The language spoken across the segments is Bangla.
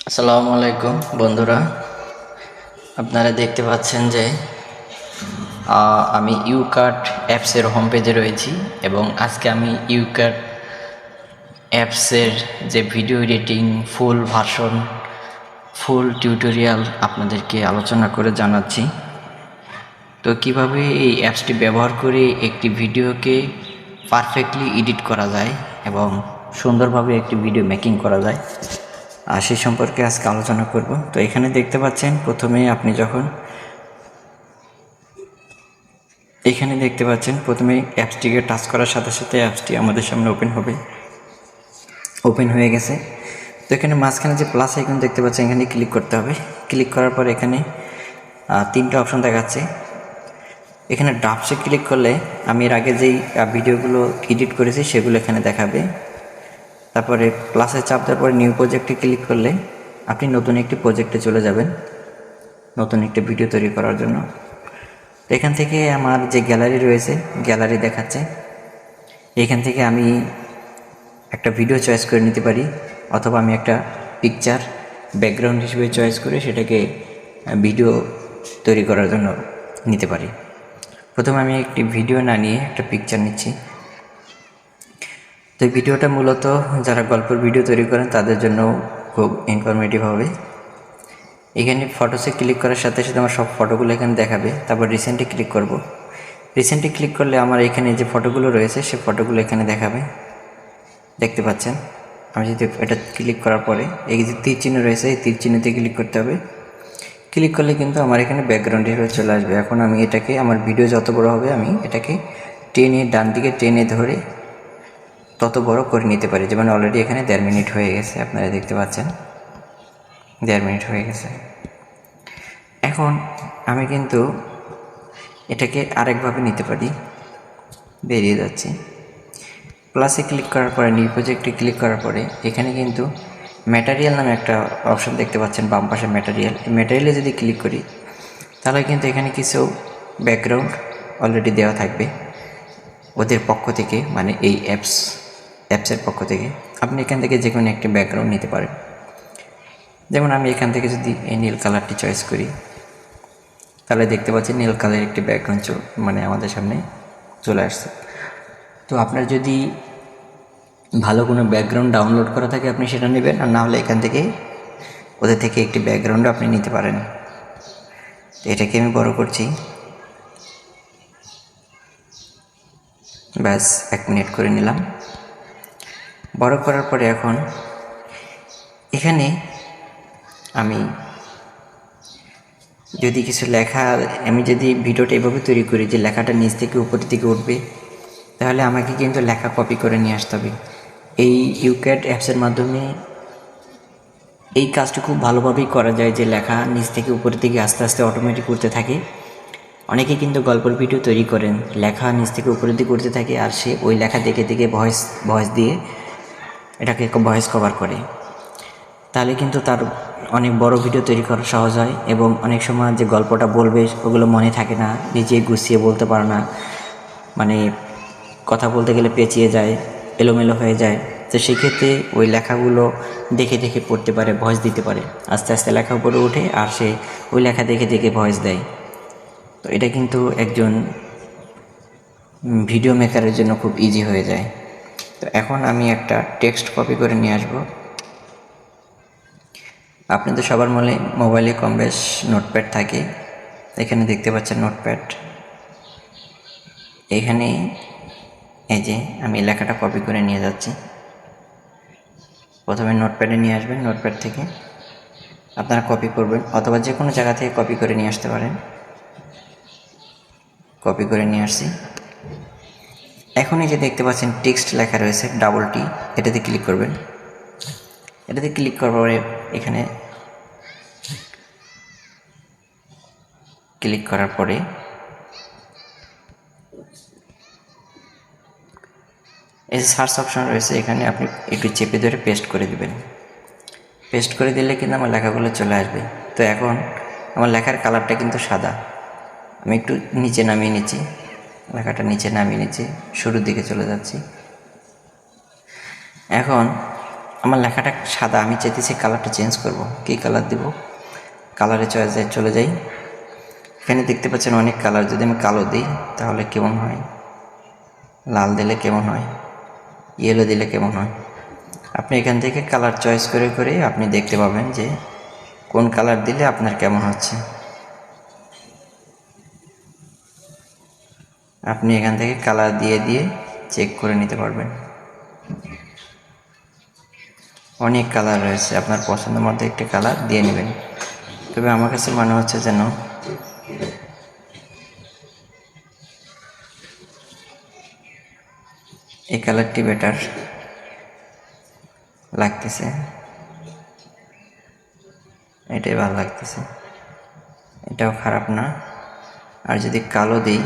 আসসালামু আলাইকুম বন্ধুরা, আপনারা দেখতে পাচ্ছেন যে আমি ইউকার্ট অ্যাপসের হোম পেজে রয়েছি এবং আজকে আমি ইউকার্ট অ্যাপসের যে ভিডিও এডিটিং ফুল ভার্সন ফুল টিউটোরিয়াল আপনাদেরকে আলোচনা করে জানাচ্ছি। তো কিভাবে এই অ্যাপসটি ব্যবহার করে একটি ভিডিওকে পারফেক্টলি এডিট করা যায় এবং সুন্দরভাবে একটি ভিডিও মেকিং করা যায় আর সেই সম্পর্কে আজকে আলোচনা করব। তো এখানে দেখতে পাচ্ছেন প্রথমে অ্যাপসটিকে টাচ করার সাথে সাথে অ্যাপসটি আমাদের সামনে ওপেন হয়ে গেছে। তো এখানে মাঝখানে যে প্লাস আইকন দেখতে পাচ্ছেন এখানে ক্লিক করতে হবে। ক্লিক করার পর এখানে তিনটা অপশন দেখাচ্ছে। এখানে ড্রাফটসে ক্লিক করলে আমি এর আগে যেই ভিডিওগুলো এডিট করেছি সেগুলো এখানে দেখাবে। তারপরে প্লাসে চাপ দেওয়ার পরে নিউ প্রজেক্টে ক্লিক করলে আপনি নতুন একটি প্রজেক্টে চলে যাবেন নতুন একটি ভিডিও তৈরি করার জন্য। তো এখান থেকে আমার যে গ্যালারি রয়েছে গ্যালারি দেখাচ্ছে। এখান থেকে আমি একটা ভিডিও চয়েস করে নিতে পারি অথবা আমি একটা পিকচার ব্যাকগ্রাউন্ড হিসেবে চয়েস করে সেটাকে ভিডিও তৈরি করার জন্য নিতে পারি। প্রথমে আমি একটি ভিডিও না নিয়ে একটা পিকচার নিচ্ছি। তো এই ভিডিওটা মূলত যারা গল্পের ভিডিও তৈরি করেন তাদের জন্য খুব ইনফরমেটিভ হবে। এখানে ফটোসে ক্লিক করার সাথে সাথে আমার সব ফটোগুলো এখানে দেখাবে। তারপর রিসেন্টলি ক্লিক করব। রিসেন্টলি ক্লিক করলে আমার এখানে যে ফটোগুলো রয়েছে সে ফটোগুলো এখানে দেখাবে, দেখতে পাচ্ছেন। আমি যদি এটা ক্লিক করার পরে এই যে তীর চিহ্ন রয়েছে এই তীর চিহ্নতে ক্লিক করতে হবে। ক্লিক করলে কিন্তু আমার এখানে ব্যাকগ্রাউন্ড হিসেবে চলে আসবে। এখন আমি এটাকে আমার ভিডিও যত বড় হবে আমি এটাকে টেনে ডান দিকে টেনে ধরে তত বড় করে নিতে পারি। যেমন অলরেডি এখানে 1.5 মিনিট হয়ে গেছে, আপনারা দেখতে পাচ্ছেন 1.5 মিনিট হয়ে গেছে। এখন আমি কিন্তু এটাকে আরেকভাবে নিতে পারি। বেরিয়ে যাচ্ছি। প্লাসে ক্লিক করার পরে নিউ প্রজেক্টে ক্লিক করার পরে এখানে কিন্তু ম্যাটেরিয়াল নামে একটা অপশন দেখতে পাচ্ছেন বাম পাশে ম্যাটেরিয়াল। এই ম্যাটেরিয়ালে যদি ক্লিক করি তাহলে কিন্তু এখানে কিছু ব্যাকগ্রাউন্ড অলরেডি দেওয়া থাকবে ওদের পক্ষ থেকে, মানে এই অ্যাপসের পক্ষ থেকে। আপনি এখান থেকে যে কোনো একটি ব্যাকগ্রাউন্ড নিতে পারেন। যেমন আমি এখান থেকে যদি এই নীল কালারটি চয়েস করি তাহলে দেখতে পাচ্ছেন নীল কালারের একটি ব্যাকগ্রাউন্ড মানে আমাদের সামনে চলে আসছে। তো আপনার যদি ভালো কোনো ব্যাকগ্রাউন্ড ডাউনলোড করা থাকে আপনি সেটা নেবেন, আর না হলে এখান থেকে ওদের থেকে একটি ব্যাকগ্রাউন্ড আপনি নিতে পারেন। তো এটাকে আমি বড় করছি, ব্যাস 1 মিনিট করে নিলাম। বড় করার পরে এখন এখানে আমি যদি কিছু লেখা, আমি যদি ভিডিওটা এভাবে তৈরি করি যে লেখাটা নিচ থেকে উপরের দিকে উঠবে, তাহলে আমাকে কিন্তু লেখা কপি করে নিয়ে আসতে হবে। এই ইউক্যাট অ্যাপসের মাধ্যমে এই কাজটি খুব ভালোভাবেই করা যায় যে লেখা নিচ থেকে উপরের দিকে আস্তে আস্তে অটোমেটিক উঠতে থাকে। অনেকে কিন্তু গল্পের ভিডিও তৈরি করেন, লেখা নিচ থেকে উপরের দিকে উঠতে থাকে আর সে ওই লেখা দেখে দেখে ভয়েস দিয়ে এটাকে ভয়েস কভার করে। তাহলে কিন্তু তার অনেক বড় ভিডিও তৈরি করা সহজ হয় এবং অনেক সময় যে গল্পটা বলবে ওগুলো মনে থাকে না, নিজে গুছিয়ে বলতে পারে না, মানে কথা বলতে গেলে পেঁচিয়ে যায়, এলোমেলো হয়ে যায়। তো সেক্ষেত্রে ওই লেখাগুলো দেখে দেখে পড়তে পারে, ভয়েস দিতে পারে। আস্তে আস্তে লেখা উপরে ওঠে আর সে ওই লেখা দেখে দেখে ভয়েস দেয়। তো এটা কিন্তু একজন ভিডিও মেকারের জন্য খুব ইজি হয়ে যায়। তো এখন আমি একটা টেক্সট কপি করে নিয়ে আসবো। আপনাদের সবার মোবাইলে কম বেশ নোটপ্যাড থাকে, এখানে দেখতে পাচ্ছেন নোটপ্যাড। এখানে এই যে আমি লেখাটা কপি করে নিয়ে যাচ্ছি। প্রথমে নোটপ্যাডে নিয়ে আসবেন, নোটপ্যাড থেকে আপনারা কপি করবেন অথবা যে কোনো জায়গা থেকে কপি করে নিয়ে আসতে পারেন। কপি করে নিয়ে আসছি। এখন এই যে দেখতে পাচ্ছেন টেক্সট লেখা রয়েছে ডাবল টি, এটাতে ক্লিক করবেন। এটাতে ক্লিক করার পরে এখানে ক্লিক করার পরে এই সার্চ অপশন রয়েছে, এখানে আপনি একটু চেপে ধরে পেস্ট করে দিবেন। পেস্ট করে দিলে কিন্তু আমার লেখাগুলো চলে আসবে। তো এখন আমার লেখার কালারটা কিন্তু সাদা। আমি একটু নিচে নামিয়ে নিচ্ছি, লেখাটা নিচে নামিয়ে নিচ্ছি, শুরুর দিকে চলে যাচ্ছি। এখন আমার লেখাটা সাদা, আমি চাইতেছি কালারটা চেঞ্জ করব। কী কালার দেব? কালারে চয়েসে চলে যাই। এখানে দেখতে পাচ্ছেন অনেক কালার। যদি আমি কালো দিই তাহলে কেমন হয়, লাল দিলে কেমন হয়, ইয়েলো দিলে কেমন হয়। আপনি এখান থেকে কালার চয়েস করে করে আপনি দেখতে পাবেন যে কোন কালার দিলে আপনার কেমন হচ্ছে। আপনি এখান থেকে কালার দিয়ে দিয়ে চেক করে নিতে পারবেন। অনেক কালার রয়েছে, আপনার পছন্দের মধ্যে একটি কালার দিয়ে নেবেন। তবে আমার কাছে মনে হচ্ছে যেন এই কালারটি বেটার লাগতেছে, এটাই ভালো লাগতেছে, এটাও খারাপ না। আর যদি কালো দিই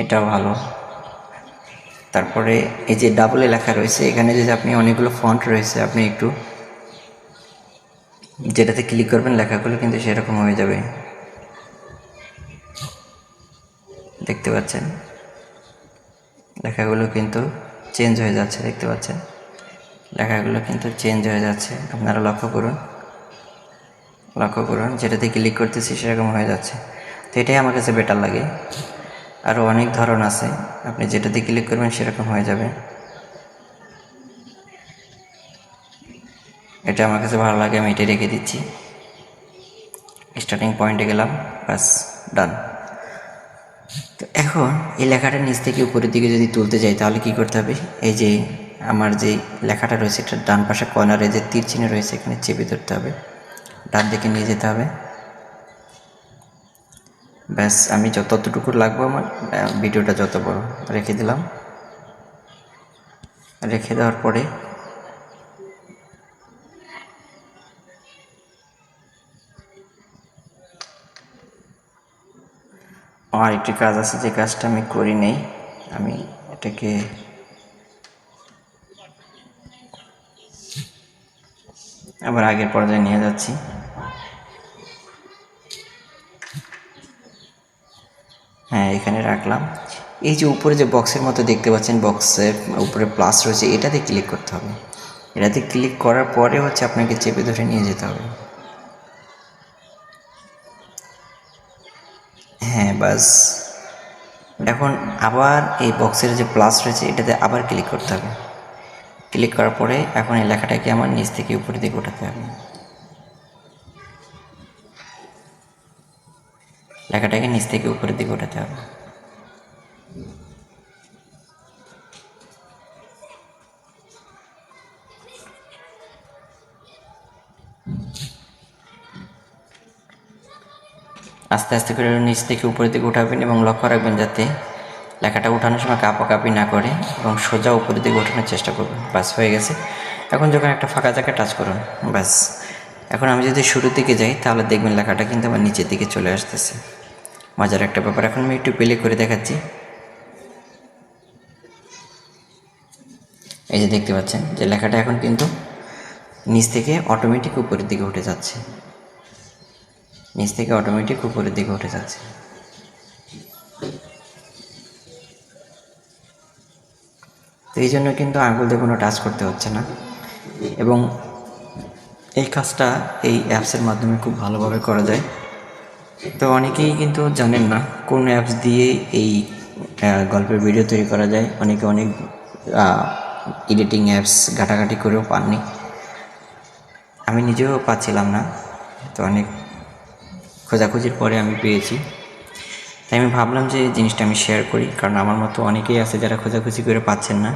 এটাও ভালো। তারপরে এই যে ডাবলে লেখা রয়েছে, এখানে যদি আপনি অনেকগুলো ফন্ট রয়েছে, আপনি একটু যেটাতে ক্লিক করবেন লেখাগুলো কিন্তু সেরকম হয়ে যাবে। দেখতে পাচ্ছেন লেখাগুলো কিন্তু চেঞ্জ হয়ে যাচ্ছে, দেখতে পাচ্ছেন লেখাগুলো কিন্তু চেঞ্জ হয়ে যাচ্ছে। আপনারা লক্ষ্য করুন, যেটাতে ক্লিক করতেছি সেরকম হয়ে যাচ্ছে। তো এটাই আমার কাছে বেটার লাগে। আরও অনেক ধরন আছে, আপনি যেটাতে ক্লিক করবেন সেরকম হয়ে যাবে। এটা আমার কাছে ভালো লাগে, আমি এটাই রেখে দিচ্ছি। স্টার্টিং পয়েন্টে গেলাম, বাস ডান। তো এখন এই লেখাটা নিচ থেকে উপরের দিকে যদি তুলতে যাই তাহলে কি করতে হবে? এই যে আমার যে লেখাটা রয়েছে এটা ডান পাশে কর্নারে যে তীর চিহ্ন রয়েছে এখানে চেপে ধরতে হবে, ডান দিকে নিয়ে যেতে হবে। ব্যাস, আমি যতটুকু লাগবো আমার ভিডিওটা যত বড় রেখে দিলাম। রেখে দেওয়ার পরে আমার একটি কাজ আছে, যে কাজটা আমি করি নেই। আমি এটাকে আবার আগের পর্যায়ে নিয়ে যাচ্ছি। হ্যাঁ, এখানে রাখলাম। এই যে উপরে যে বক্সের মতো দেখতে পাচ্ছেন, বক্সের উপরে প্লাস রয়েছে, এটাতে ক্লিক করতে হবে। এটাতে ক্লিক করার পরে হচ্ছে আপনাকে চেপে ধরে নিয়ে যেতে হবে। হ্যাঁ, বাস। এখন আবার এই বক্সের যে প্লাস রয়েছে এটাতে আবার ক্লিক করতে হবে। ক্লিক করার পরে এখন এই লেখাটাকে আমার নিচ থেকে উপরের দিকে ওঠাতে হবে। লেখাটাকে নিচ থেকে উপরের দিকে ওঠাতে হবে। আস্তে আস্তে করে নিচ থেকে উপরের দিকে উঠাবেন এবং লক্ষ্য রাখবেন যাতে লেখাটা উঠানোর সময় কাঁপাকাঁপি না করে এবং সোজা উপরের দিকে ওঠানোর চেষ্টা করবেন। বাস, হয়ে গেছে। এখন যখন একটা ফাঁকা জায়গায় টাচ করুন, বাস। এখন আমি যদি শুরুর দিকে যাই তাহলে দেখবেন লেখাটা কিন্তু আমার নিচের দিকে চলে আসতেছে। মজার একটা ব্যাপার। এখন আমি একটু প্লে করে দেখাচ্ছি। এই যে দেখতে পাচ্ছেন যে লেখাটা এখন কিন্তু নিচ থেকে অটোমেটিক উপরের দিকে উঠে যাচ্ছে, নিচ থেকে অটোমেটিক উপরের দিকে উঠে যাচ্ছে। তো এই জন্য কিন্তু আঙুল দিয়ে কোনো টাচ করতে হচ্ছে না এবং এই কাজটা এই অ্যাপসের মাধ্যমে খুব ভালোভাবে করা যায়। তো অনেকেই কিন্তু জানেন না কোন অ্যাপস দিয়ে এই গল্পের ভিডিও তৈরি করা যায়। অনেকে অনেক এডিটিং অ্যাপস ঘাটাঘাটি করেও পাননি, আমি নিজেও পাচ্ছিলাম না। তো অনেক খোঁজাখুঁজির পরে আমি পেয়েছি, তাই আমি ভাবলাম যে জিনিসটা আমি শেয়ার করি, কারণ আমার মতো অনেকেই আছে যারা খোঁজাখুঁজি করে পাচ্ছেন না,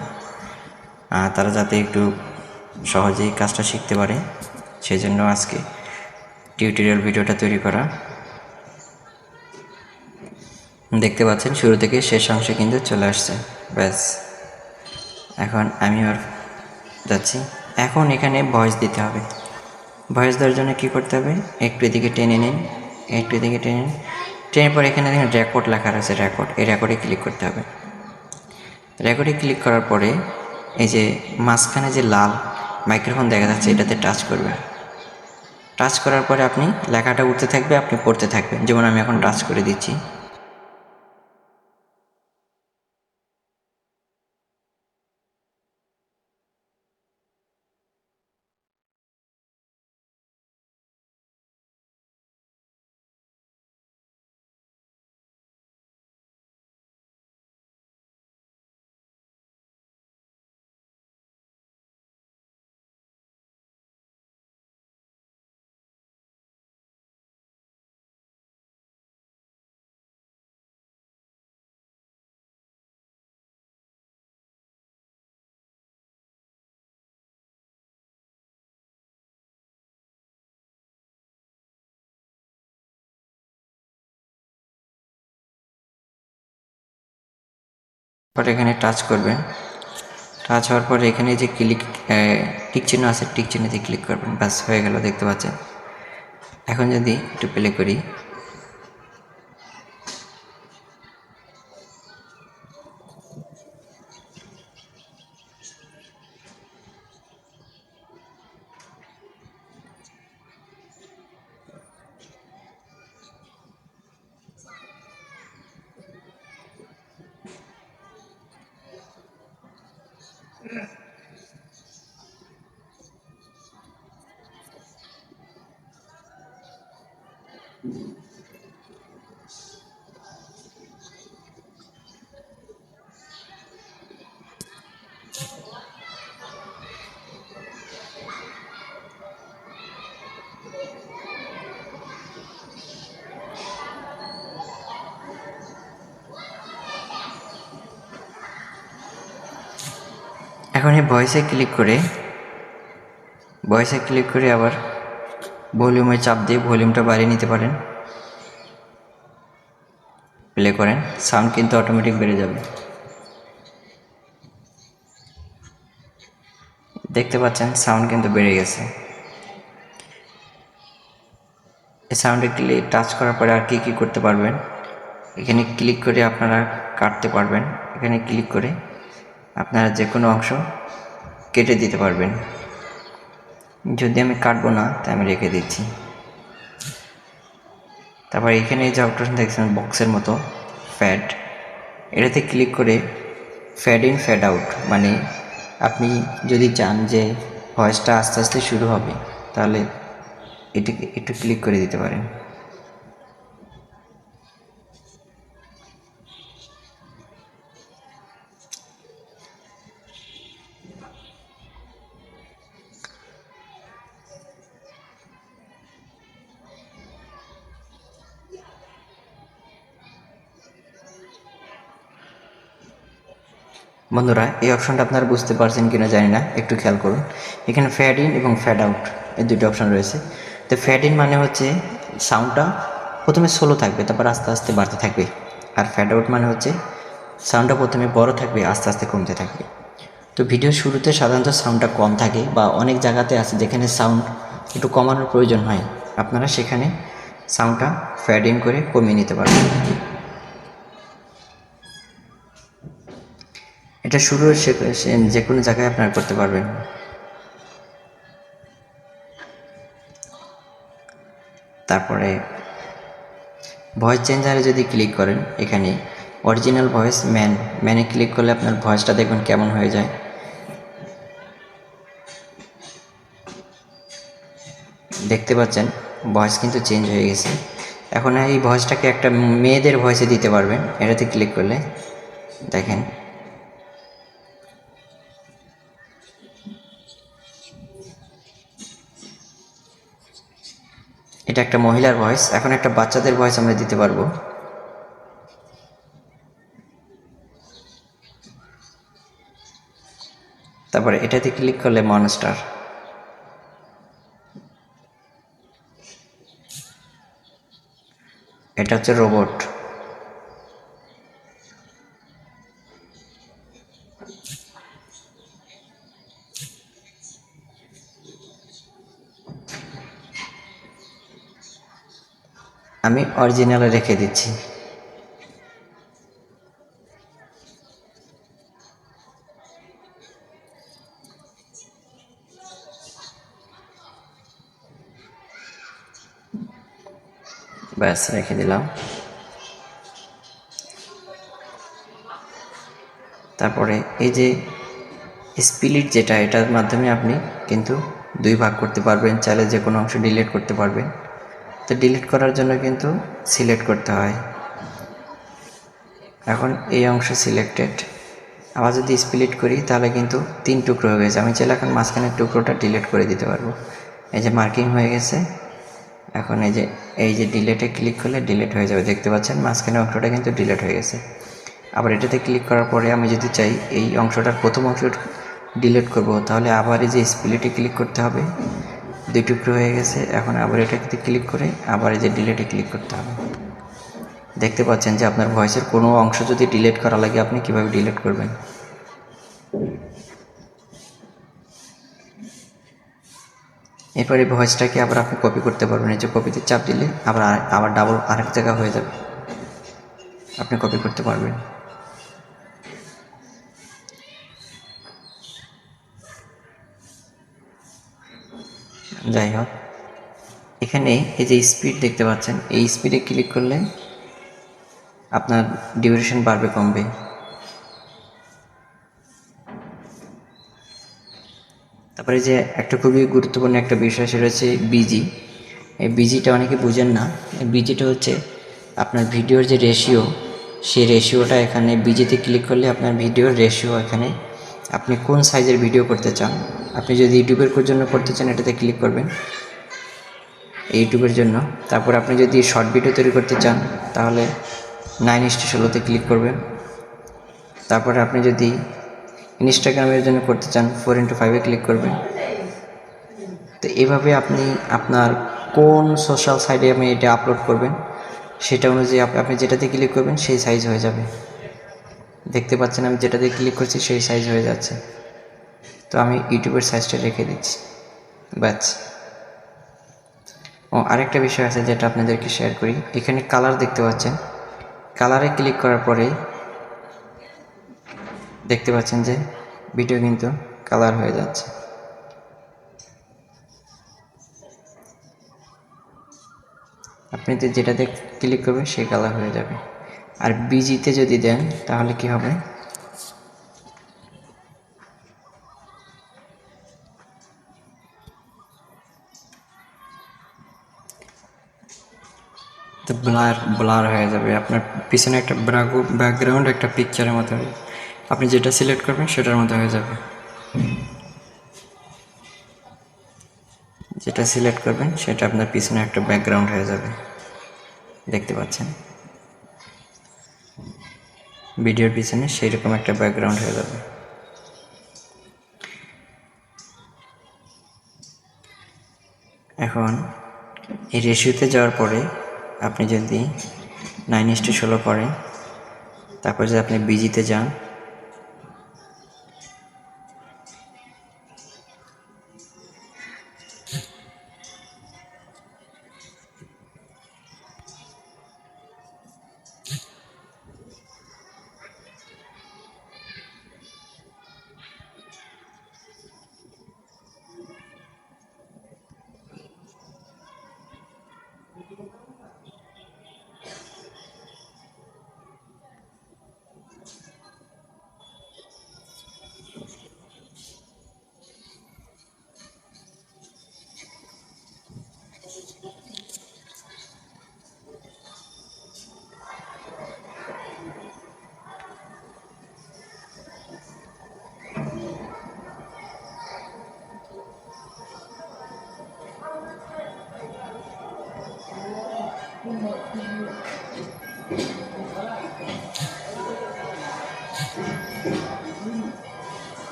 তারা যাতে একটু সহজেই কাজটা শিখতে পারে, সেই জন্য আজকে টিউটোরিয়াল ভিডিওটা তৈরি করা। দেখতে পাচ্ছেন শুরু থেকে শেষ অংশে কিন্তু চলে আসছে। ব্যাস, এখন আমি আর যাচ্ছি। এখন এখানে ভয়েস দিতে হবে। ভয়েস দেওয়ার জন্য কী করতে হবে? একটু এদিকে টেনে নিন, একটু এদিকে টেনে নিন। টেনের পর এখানে দেখেন রেকর্ড লেখা রয়েছে, রেকর্ড, এই রেকর্ডে ক্লিক করতে হবে। রেকর্ডে ক্লিক করার পরে এই যে মাঝখানে যে লাল মাইক্রোফোন দেখা যাচ্ছে এটাতে টাচ করবেন। টাচ করার পরে আপনি লেখাটা উঠতে থাকবে, আপনি পড়তে থাকবেন। যেমন আমি এখন টাচ করে দিচ্ছি। পরে এখানে টাচ করবেন, টাচ হওয়ার পরে এখানে যে টিক চিহ্ন আছে, টিক চিহ্নতে ক্লিক করবেন, ব্যাস হয়ে গেল, দেখতে পাচ্ছেন। এখন যদি একটু প্লে করি, এখন এই ভয়েসে ক্লিক করে আবার ভলিউমে চাপ দিয়ে ভলিউমটা বাড়িয়ে নিতে পারেন। প্লে করেন, সাউন্ড কিন্তু অটোমেটিক বেড়ে যাবে। দেখতে পাচ্ছেন সাউন্ড কিন্তু বেড়ে গেছে। এই সাউন্ডে টাচ করার পরে আর কি করতে পারবেন, এখানে ক্লিক করে আপনারা কাটতে পারবেন। এখানে ক্লিক করে আপনারা যে কোনো অংশ কেটে দিতে পারবেন। যদি আমি কাটবো না, তাই আমি রেখে দিচ্ছি। তারপর এখানে যে অপশন দেখছেন বক্সের মতো ফ্যাড, এটাতে ক্লিক করে ফ্যাড ইন ফ্যাড আউট, মানে আপনি যদি চান যে ভয়েসটা আস্তে আস্তে শুরু হবে, তাহলে এটাকে একটু ক্লিক করে দিতে পারেন। বন্ধুরা, এই অপশনটা আপনারা বুঝতে পারছেন কিনা জানি না, একটু খেয়াল করুন। এখানে ফ্যাড ইন এবং ফ্যাড আউট এই দুটো অপশন রয়েছে। তো ফ্যাড ইন মানে হচ্ছে সাউন্ডটা প্রথমে স্লো থাকবে, তারপর আস্তে আস্তে বাড়তে থাকবে। আর ফ্যাড আউট মানে হচ্ছে সাউন্ডটা প্রথমে বড় থাকবে, আস্তে আস্তে কমতে থাকবে। তো ভিডিওর শুরুতে সাধারণত সাউন্ডটা কম থাকে, বা অনেক জায়গাতে আছে যেখানে সাউন্ড একটু কমানোর প্রয়োজন হয়, আপনারা সেখানে সাউন্ডটা ফ্যাড ইন করে কমিয়ে নিতে পারবেন। এটা শুরু যে কোনো জায়গায় আপনারা করতে পারবেন। তারপরে ভয়েস চেঞ্জারে যদি ক্লিক করেন, এখানে অরিজিনাল ভয়েস ম্যানে ক্লিক করলে আপনার ভয়েসটা দেখবেন কেমন হয়ে যায়। দেখতে পাচ্ছেন ভয়েস কিন্তু চেঞ্জ হয়ে গেছে। এখন এই ভয়েসটাকে একটা মেয়েদের ভয়েসে দিতে পারবেন, এটাতে ক্লিক করলে দেখেন এটা একটা মহিলার ভয়েস। এখন একটা বাচ্চাদের ভয়েস আমরা দিতে পারবো। তারপরে এটাতে ক্লিক করলে মনস্টার, এটা হচ্ছে রোবট। আমি অরিজিনালে রেখে দিচ্ছি। ব্যাস, রেখে দিলাম। তারপরে এই যে স্প্লিট যেটা, এটার মাধ্যমে আপনি কিন্তু দুই ভাগ করতে পারবেন, চাইলে যে কোনো অংশ ডিলিট করতে পারবেন। তো ডিলিট করার জন্য কিন্তু সিলেক্ট করতে হয়। এখন এই অংশ সিলেক্টেড, আবার যদি স্প্লিট করি তাহলে কিন্তু 3 টুকরো হয়ে গেছে। আমি চাইলে এখন মাঝখানের টুকরোটা ডিলিট করে দিতে পারবো। এই যে মার্কিং হয়ে গেছে। এখন এই যে ডিলেটে ক্লিক করলে ডিলিট হয়ে যাবে। দেখতে পাচ্ছেন মাঝখানের অংশটা কিন্তু ডিলিট হয়ে গেছে। আবার এটাতে ক্লিক করার পরে আমি যদি চাই এই অংশটার প্রথম অংশ ডিলিট করব, তাহলে আবার এই যে স্প্লিটে ক্লিক করতে হবে। 2 টুকরো হয়ে গেছে। এখন আবার এটাতে ক্লিক করে আবার এই যে ডিলিটে ক্লিক করতে হবে। দেখতে পাচ্ছেন যে আপনার ভয়েসের কোনো অংশ যদি ডিলিট করা লাগে আপনি কিভাবে ডিলিট করবেন। এরপর এই ভয়েসটাকে আবার আপনি কপি করতে পারবেন। এই যে কপিতে চাপ দিলে আবার ডাবল আরেক জায়গা হয়ে যাবে, আপনি কপি করতে পারবেন। যাই হোক, এখানে এই যে স্পিড দেখতে পাচ্ছেন, এই স্পিডে ক্লিক করলে আপনার ডিউরেশন বাড়বে কমবে। তারপরে যে একটা খুবই গুরুত্বপূর্ণ একটা বিষয়, সেটা হচ্ছে বিজি। এই বিজিটা অনেকে বুঝেন না। এই বিজিটা হচ্ছে আপনার ভিডিওর যে রেশিও, সেই রেশিওটা এখানে বিজিতে ক্লিক করলে আপনার ভিডিওর রেশিও এখানে আপনি কোন সাইজের ভিডিও করতে চান। আপনি যদি ইউটিউবের জন্য করতে চান এটাতে ক্লিক করবেন, ইউটিউবের জন্য। তারপর আপনি যদি শর্ট ভিডিও তৈরি করতে চান তাহলে 9:16 ক্লিক করবেন। তারপরে আপনি যদি ইনস্টাগ্রামের জন্য করতে চান 4:5 ক্লিক করবেন। তো এভাবে আপনি আপনার কোন সোশ্যাল সাইটে আপনি এটা আপলোড করবেন সেটা অনুযায়ী আপনি যেটাতে ক্লিক করবেন সেই সাইজ হয়ে যাবে। দেখতে পাচ্ছেন আমি যেটাতে ক্লিক করছি সেই সাইজ হয়ে যাচ্ছে। তো আমি ইউটিউবের সাইজটা রেখে দিচ্ছি, ব্যাস। ও আরেকটা বিষয় আছে যেটা আপনাদেরকে শেয়ার করি। এখানে কালার দেখতে পাচ্ছেন, কালারে ক্লিক করার পরে দেখতে পাচ্ছেন যে ভিডিও কিন্তু কালার হয়ে যাচ্ছে। আপনি যেটাতে ক্লিক করবেন সেই কালার হয়ে যাবে। আর বিজিতে যদি দেন তাহলে কি হবে, তো ব্লার হয়ে যাবে। আপনার পিছনে একটা ব্যাকগ্রাউন্ড একটা পিকচারের মতো হবে, আপনি যেটা সিলেক্ট করবেন সেটার মতো হয়ে যাবে। যেটা সিলেক্ট করবেন সেটা আপনার পিছনে একটা ব্যাকগ্রাউন্ড হয়ে যাবে। দেখতে পাচ্ছেন ভিডিওর পিছনে সেই রকম একটা ব্যাকগ্রাউন্ড হয়ে যাবে। এখন এই রেশিওতে যাওয়ার পরে আপনি যদি 9:16 করেন, তারপর যদি আপনি বিজিতে যান,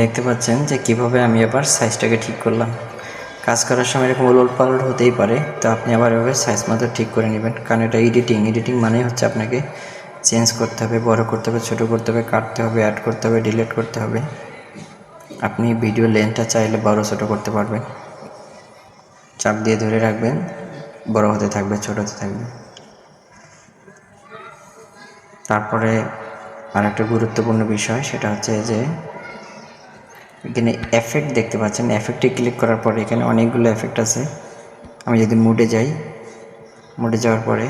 দেখতে পাচ্ছেন যে কিভাবে আমি এবার সাইজটাকে ঠিক করলাম। কাজ করার সময় এরকম উলটপালট হতেই পারে, তো আপনি আবার এভাবে সাইজ মতো ঠিক করে নেবেন। কারণ এটা এডিটিং মানেই হচ্ছে আপনাকে চেঞ্জ করতে হবে, বড় করতে হবে, ছোটো করতে হবে, কাটতে হবে, অ্যাড করতে হবে, ডিলিট করতে হবে। আপনি ভিডিও লেন্থটা চাইলে বড় ছোটো করতে পারবেন, চাপ দিয়ে ধরে রাখবেন, বড় হতে থাকবে, ছোট হতে থাকবে। তারপরে আরেকটা গুরুত্বপূর্ণ বিষয় সেটা হচ্ছে যে এখানে এফেক্ট দেখতে পাচ্ছেন। এফেক্টে ক্লিক করার পরে এখানে অনেকগুলো এফেক্ট আছে। আমি যদি মুডে যাই, মুডে যাওয়ার পরে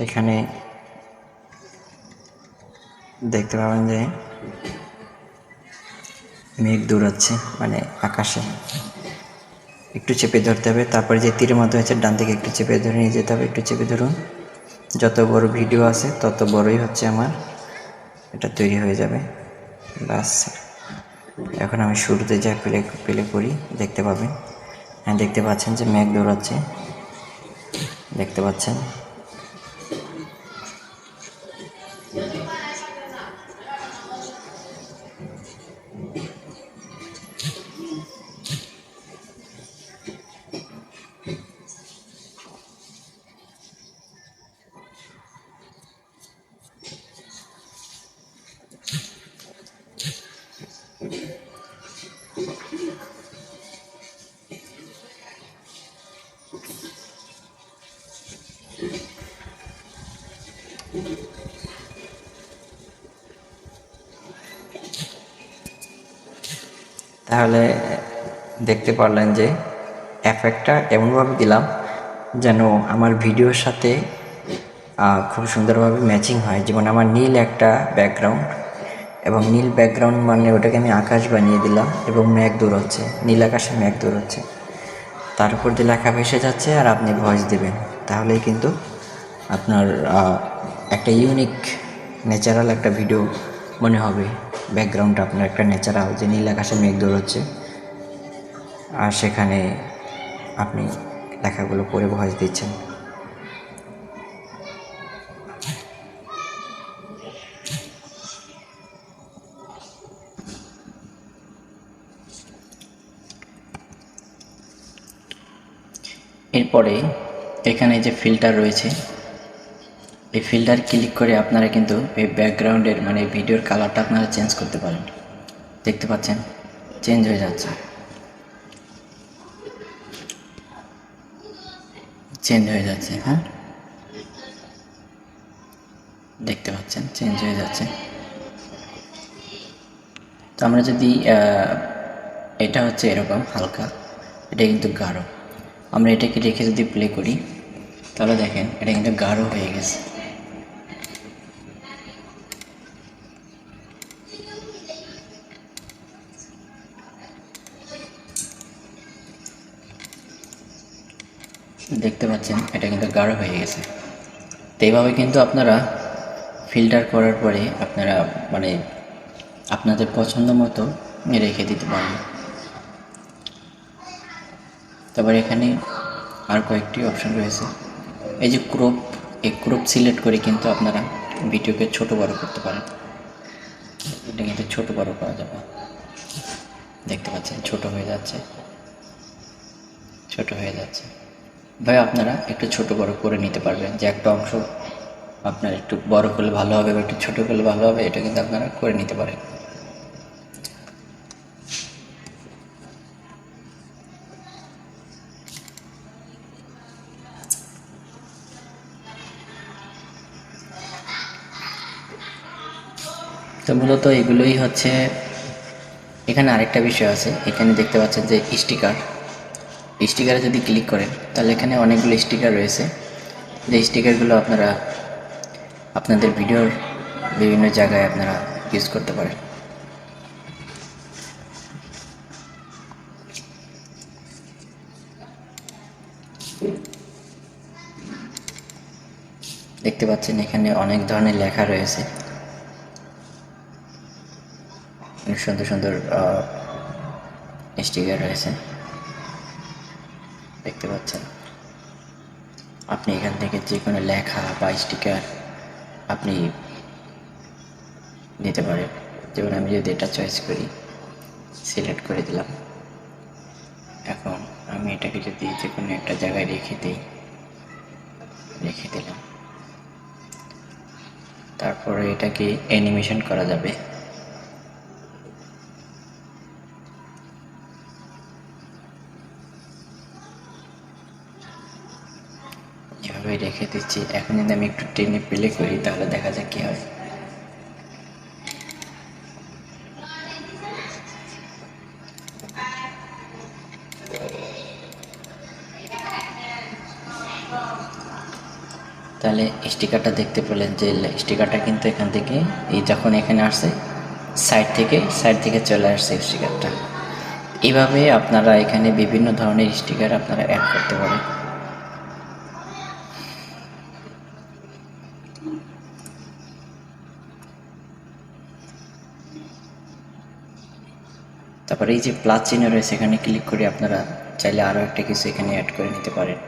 এখানে দেখতে পাবেন যে মেঘ দৌড়াচ্ছে, মানে আকাশে একটু চেপে ধরতে হবে। তারপরে যে তীরের মতো হচ্ছে ডান দিকে একটু চেপে ধরে নিয়ে যেতে হবে, একটু চেপে ধরুন। যত বড় ভিডিও আছে তত বড়ই হচ্ছে আমার এটা তৈরি হয়ে যাবে, ব্যাস। এখন আমি শুরুতে যা প্লে করি দেখতে পাবেন। হ্যাঁ, দেখতে পাচ্ছেন যে মেঘ দৌড়াচ্ছে, দেখতে পাচ্ছেন। তাহলে দেখতে পারলেন যে এফেক্টটা এমনভাবে দিলাম যেন আমার ভিডিওর সাথে খুব সুন্দরভাবে ম্যাচিং হয়। যেমন আমার নীল একটা ব্যাকগ্রাউন্ড, এবং নীল ব্যাকগ্রাউন্ড মানে ওটাকে আমি আকাশ বানিয়ে দিলাম এবং মেঘ দূর হচ্ছে, নীল আকাশে মেঘ দূর হচ্ছে, তার উপর দিয়ে লেখা ভেসে যাচ্ছে আর আপনি ভয়েস দেবেন। তাহলেই কিন্তু আপনার একটা ইউনিক ন্যাচারাল একটা ভিডিও মনে হবে। ব্যাকগ্রাউন্ডটা আপনার একটা ন্যাচারাল, যে নীল আকাশে মেঘ দূর হচ্ছে আর সেখানে আপনি লেখাগুলো পড়ে ভয়েস দিচ্ছেন। এরপরে এখানে যে ফিল্টার রয়েছে, এই ফিল্টার ক্লিক করে আপনারা কিন্তু এই ব্যাকগ্রাউন্ডের মানে ভিডিওর কালারটা আপনারা চেঞ্জ করতে পারেন। দেখতে পাচ্ছেন চেঞ্জ হয়ে যাচ্ছে, চেঞ্জ হয়ে যাচ্ছে। হ্যাঁ, দেখতে পাচ্ছেন চেঞ্জ হয়ে যাচ্ছে। তো আমরা যদি এটা হচ্ছে এরকম হালকা, এটা কিন্তু গাঢ়, আমরা এটাকে রেখে যদি প্লে করি তাহলে দেখেন এটা কিন্তু গাঢ় হয়ে গেছে। দেখতে পাচ্ছেন এটা কিন্তু গাঢ় হয়ে গেছে। তো এইভাবে কিন্তু আপনারা ফিল্টার করার পরে আপনারা মানে আপনাদের পছন্দ মতো রেখে দিতে পারেন। তারপর এখানে আর কয়েকটি অপশন রয়েছে, এই যে ক্রপ, এই ক্রপ সিলেক্ট করে কিন্তু আপনারা ভিডিওকে ছোট বড় করতে পারেন। এটা কিন্তু ছোট বড় করা যাবে, দেখতে পাচ্ছেন ছোট হয়ে যাচ্ছে, ছোট হয়ে যাচ্ছে। ভাই আপনারা একটু ছোট বড় করে নিতে পারবেন, যে একটা অংশ আপনার একটু বড় করলে ভালো হবে বা একটু ছোট করলে ভালো হবে, এটা কিন্তু আপনারা করে নিতে পারেন। তো মূলত এগুলোই হচ্ছে। এখানে আরেকটা বিষয় আছে, এখানে দেখতে পাচ্ছেন যে স্টিকারে যদি ক্লিক করেন তাহলে এখানে অনেকগুলো স্টিকার রয়েছে, যে স্টিকারগুলো আপনারা আপনাদের ভিডিওর বিভিন্ন জায়গায় আপনারা ইউজ করতে পারেন। দেখতে পাচ্ছেন এখানে অনেক ধরনের লেখা রয়েছে, সুন্দর সুন্দর স্টিকার রয়েছে, দেখতে পাচ্ছেন। আপনি এখান থেকে যে কোনো লেখা বা স্টিকার আপনি দিতে পারেন। যেমন আমি যদি এটা চয়েস করি, সিলেক্ট করে দিলাম, এখন আমি এটাকে যদি যে কোনো একটা জায়গায় রেখে দিই, রেখে দিলাম, তারপরে এটাকে অ্যানিমেশন করা যাবে। এভাবে রেখে দিচ্ছি। এখন যদি আমি একটু টেনে প্লে করি তাহলে দেখা যাক কি হয়। তাহলে স্টিকারটা দেখতে পেলেন যে স্টিকারটা কিন্তু এখান থেকে এই যখন এখানে আসছে সাইড থেকে চলে আসছে স্টিকারটা। এইভাবে আপনারা এখানে বিভিন্ন ধরনের স্টিকার আপনারা অ্যাড করতে পারেন। তারপরে এই যে প্লাস চিহ্ন রয়েছে এখানে ক্লিক করে আপনারা চাইলে আরও একটা কিছু এখানে অ্যাড করে নিতে পারেন।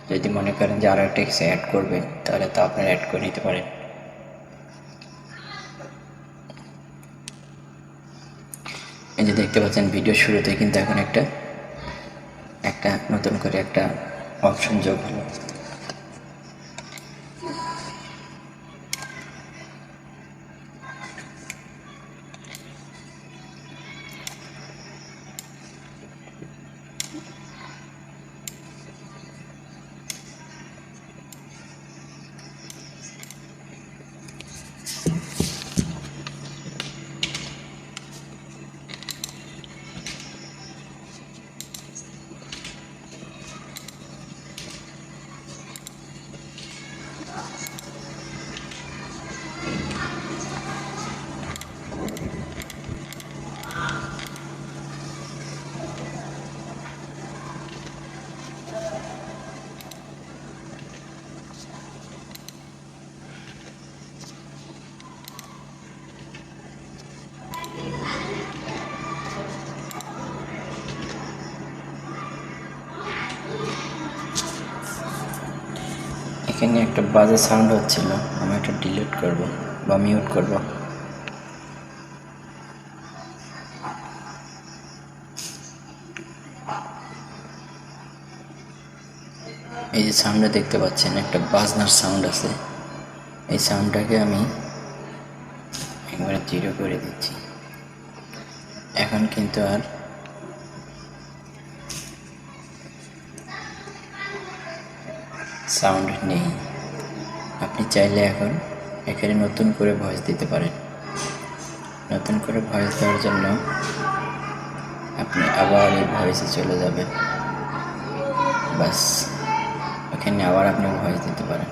যদি মনে করেন যে আরও একটা কিছু অ্যাড করবেন তাহলে তো আপনারা অ্যাড করে নিতে পারেন। এই যে দেখতে পাচ্ছেন ভিডিও শুরুতে কিন্তু এখন একটা নতুন করে একটা অপশন যোগ হলো। এখানে একটা বাজে সাউন্ড হচ্ছিল, আমি এটা ডিলিট করব বা মিউট করব। এই যে সাউন্ডটা দেখতে পাচ্ছেন, একটা বাজনার সাউন্ড আছে, এই সাউন্ডটাকে আমি একবারে জিরো করে দিচ্ছি। এখন কিন্তু আর সাউন্ড নেই। আপনি চাইলে এখন এখানে নতুন করে ভয়েস দিতে পারেন। নতুন করে ভয়েস দেওয়ার জন্য আপনি আবার এই ভয়েসে চলে যাবেন, বাস এখানে আবার আপনি ভয়েস দিতে পারেন।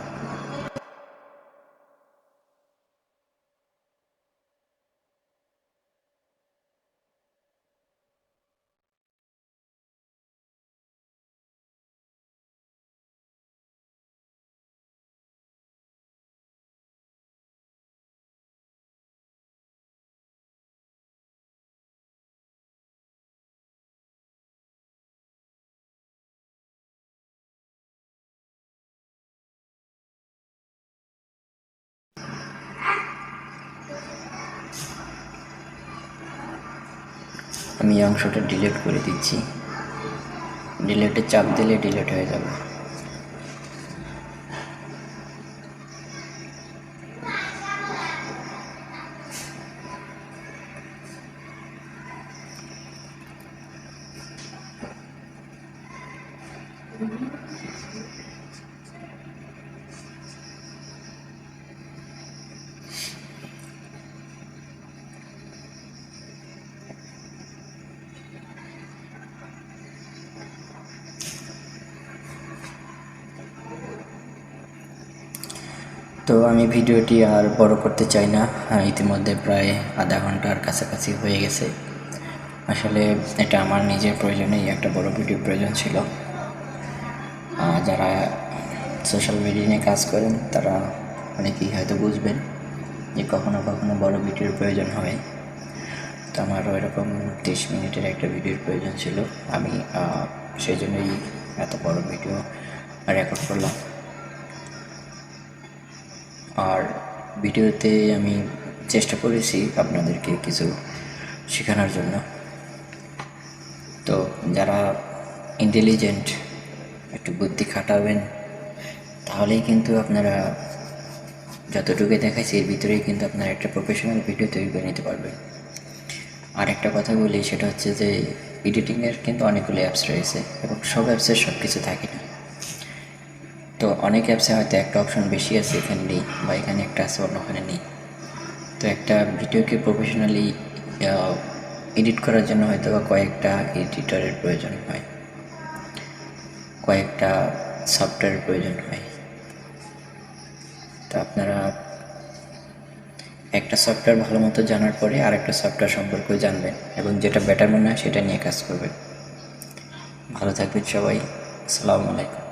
আমি এই অংশটা ডিলিট করে দিচ্ছি, ডিলিটে চাপ দিলে ডিলিট হয়ে যাবে। তো আমি ভিডিওটি আর বড় করতে চাই না, ইতিমধ্যে প্রায় আধা ঘন্টার কাছাকাছি হয়ে গেছে। আসলে এটা আমার নিজের প্রয়োজনেই একটা বড় ভিডিও প্রয়োজন ছিল। যারা সোশ্যাল মিডিয়া নিয়ে কাজ করেন তারা অনেকেই হয়তো বুঝবেন যে কখনো কখনো বড় ভিডিওর প্রয়োজন হয়। তো আমারও এরকম 30 মিনিটের একটা ভিডিওর প্রয়োজন ছিল, আমি সেই জন্যই এত বড় ভিডিও রেকর্ড করলাম। আর ভিডিওতে আমি চেষ্টা করেছি আপনাদেরকে কিছু শেখানোর জন্য। তো যারা ইন্টেলিজেন্ট, একটু বুদ্ধি খাটাবেন, তাহলেই কিন্তু আপনারা যতটুকু দেখাইছি এর ভিতরেই কিন্তু আপনারা একটা প্রফেশনাল ভিডিও তৈরি করে নিতে পারবেন। আর একটা কথা বলি, সেটা হচ্ছে যে এডিটিংয়ের কিন্তু অনেকগুলো অ্যাপস রয়েছে এবং সব অ্যাপসের সব কিছু থাকে না। তো অনেক অ্যাপসে হয়তো একটা অপশন বেশি আছে, এখানে নেই, বা এখানে একটা আছে অন্য ওখানে নেই। তো একটা ভিডিওকে প্রফেশনালি এডিট করার জন্য হয়তো বা কয়েকটা এডিটরের প্রয়োজন হয়, কয়েকটা সফটওয়্যারের প্রয়োজন হয়। তো আপনারা একটা সফটওয়্যার ভালো মতো জানার পরে আরেকটা সফটওয়্যার সম্পর্কেও জানবেন এবং যেটা বেটার মনে হয় সেটা নিয়ে কাজ করবেন। ভালো থাকবেন সবাই, আসসালামু আলাইকুম।